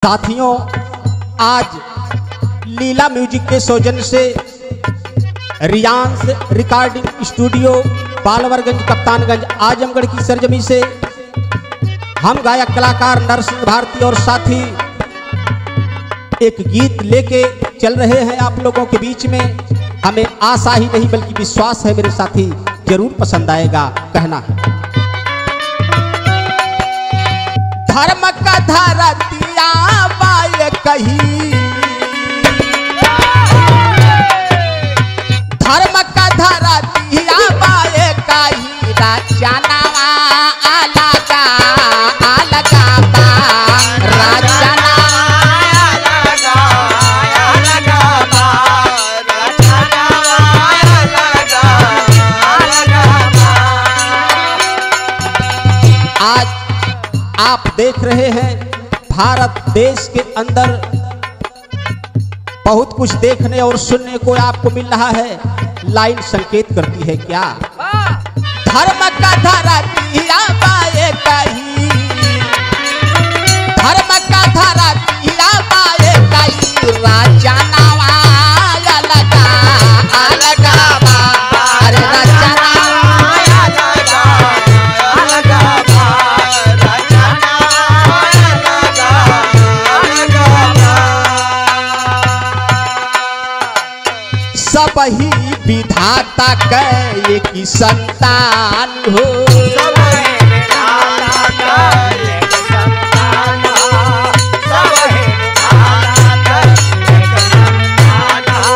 साथियों, आज लीला म्यूजिक के सौजन्य से रियांस रिकॉर्डिंग स्टूडियो बालवरगंज कप्तानगंज आजमगढ़ की सरजमी से हम गायक कलाकार नरसिंह भारती और साथी एक गीत लेके चल रहे हैं आप लोगों के बीच में। हमें आशा ही नहीं बल्कि विश्वास है मेरे साथी जरूर पसंद आएगा। कहना है धर्म का धारा दिया बाय कही, धर्म का धारा दिया बाय कही, राजनावा अलगा अलगा बा, राजनावा अलगा अलगा बा, राजनावा अलगा अलगा बा। आज आप देख रहे हैं भारत देश के अंदर बहुत कुछ देखने और सुनने को आपको मिल रहा है। लाइन संकेत करती है क्या? धर्म का धारा दिया बाय कही, धर्म का धारा दिया बाय कही, राजनावा अलगा अलगा बा, अरे राजनावा अलगा अलगा बा, सब ही विधाता के एक ही संतान हो, सब ही विधाता के एक संतान हो, सब ही विधाता के एक संतान हो।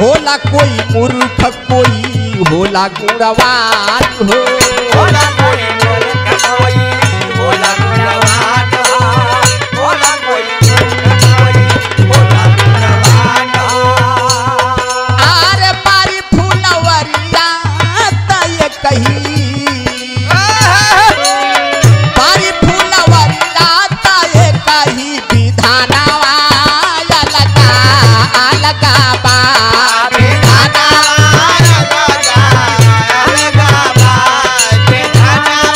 होला कोई मूर्ख कोई होला गुणवान हो, होला कोई मूर्ख कोई होला गुणवान हो, होला कोई मूर्ख कोई होला गुणवान हो। आरे बारी फूलवरिया तय कही, बारी फूलवरिया तय कही, विधानवा अलगा अलगा बा, विधानवा अलगा अलगा बा, विधानवा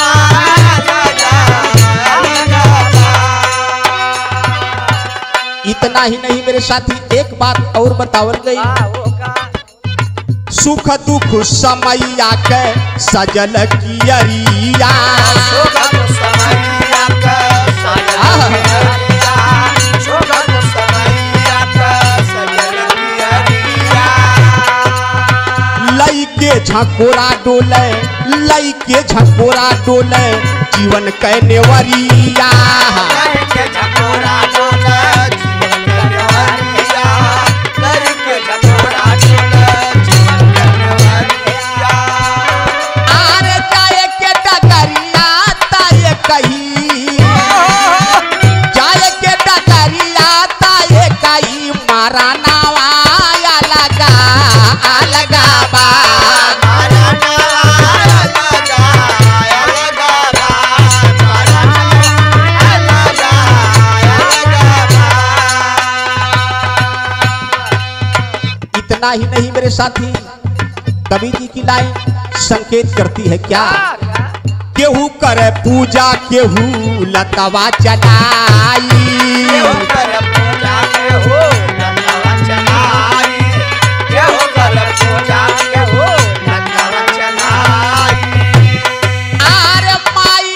अलगा अलगा बा। इतना ही नहीं मेरे साथी, एक बात और बतावल गई। सुख दुख समैया के सजल कियरिया, सुख दुख समैया के सजल कियरिया, सुख दुख समैया के सजल कियरिया। लइके झकोरा डोले, लइके झकोरा डोले, जीवन के नेवरिया, लइके झकोरा डोले, जीवन के नेवरिया, लइके झकोरा डोले, जीवन के नेवरिया। आरे जाए के डगरिया ताये कही, जाए के डगरिया ताये कही, मारा नावा अलगा अलगा बा, मारा नावा अलगा अलगा बा, मारा नावा अलगा अलगा बा। इतना ही नहीं मेरे साथी, कवि जी की लाइन संकेत करती है क्या? केहू करे पूजा केहू लतवा चलाई, केहू करे पूजा केहू लतवा चलाई, केहू करे पूजा केहू लतवा चलाई। आरे माई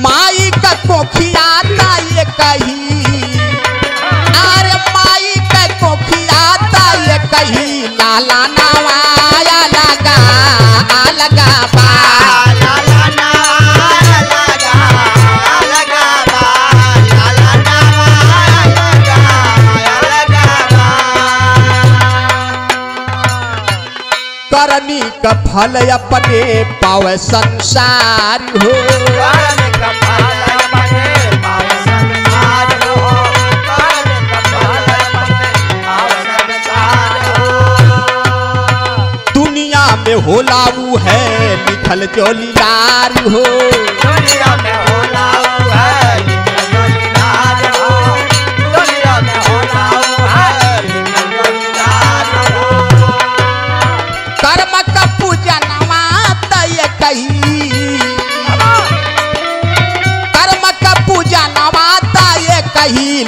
माई का कोखिया ताये कही, अरे माई का कोखिया ताये कही, लाला नावा अलगा अलगा बा, लाला नावा अलगा अलगा बा, लाला नावा अलगा अलगा बा। करनी का फल अपने पावे संसार हो, करनी का फल अपने पावे संसार हो, करनी का फल अपने पावे संसार हो। दुनिया में होला वो है लिखल जो लीलार हो, दुनिया में होला वो है लिखल जो लीलार हो,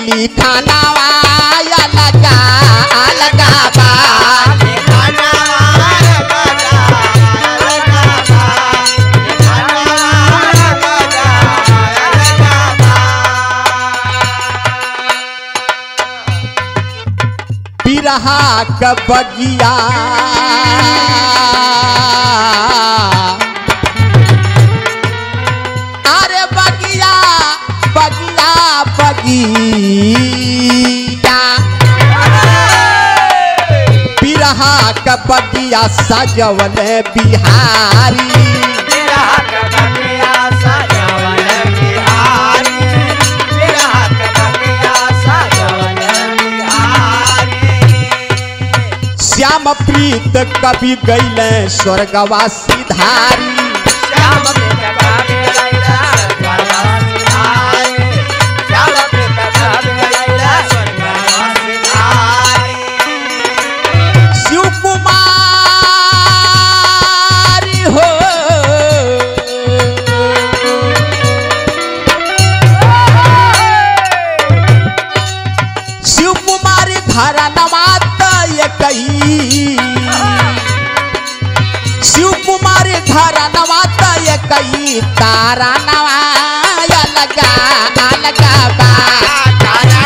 लिखानावा लगा लगा बा बिरहा का बगिया अरे बगिया बगिया बगिया बिरहा का बगिया सजवल बिहारी बिरहा का बगिया सजवल बिहारी बिरहा का बगिया सजवल बिहारी श्याम प्रीत कवि गैले स्वर्गवासी धारी श्याम प्रीत कवि गैले स्वर्गवासी धारी श्याम प्रीत कवि गैले स्वर्गवासी धारी शिव कुमारी हो शिव कुमारी धारा नवात शिव कुमारी धारा नवाता ये कई तारा नवाया लगा लगा बा तारा